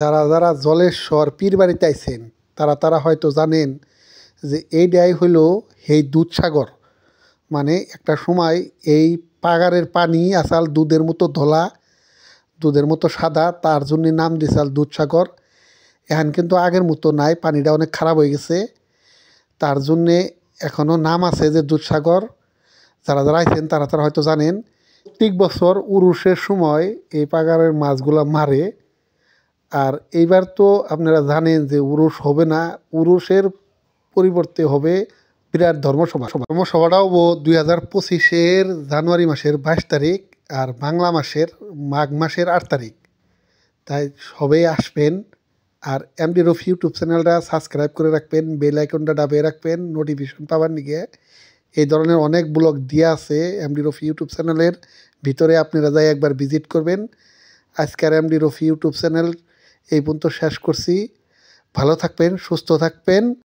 যারা যারা জলেশ্বর পীরবাড়িতে আইছেন তারা তারা হয়তো জানেন যে এইটাই হইল সেই দুধসাগর। মানে একটা সময় এই পাগারের পানি আসাল দুধের মতো ধলা, দুধের মতো সাদা, তার জন্য নাম দিয়েছাল দুধসাগর। এখন কিন্তু আগের মতো নাই, পানিটা অনেক খারাপ হয়ে গেছে, তার জন্যে এখনও নাম আছে যে দুধসাগর। যারা যারা আইছেন তারা তারা হয়তো জানেন। প্রত্যেক বছর উরুষের সময় এই পাগারের মাছগুলা মারে। আর এইবার তো আপনারা জানেন যে উরুষ হবে না, উরুষের পরিবর্তে হবে বিরাট ধর্মসভা। ধর্মসভাটা হবো 2025-এর জানুয়ারি মাসের 22 তারিখ আর বাংলা মাসের মাঘ মাসের 8 তারিখ। তাই সবাই আসবেন। আর এমডি রফি ইউটিউব চ্যানেলটা সাবস্ক্রাইব করে রাখবেন, বেল আইকনটা দাবিয়ে রাখবেন নোটিফিকেশন পাবার নিগে। এই ধরনের অনেক ব্লগ দেওয়া আছে এমডি রফি ইউটিউব চ্যানেলের ভিতরে, আপনারা যাই একবার ভিজিট করবেন। আজকের এমডি রফি ইউটিউব চ্যানেল এই পর্যন্ত শেষ করছি। ভালো থাকবেন, সুস্থ থাকবেন।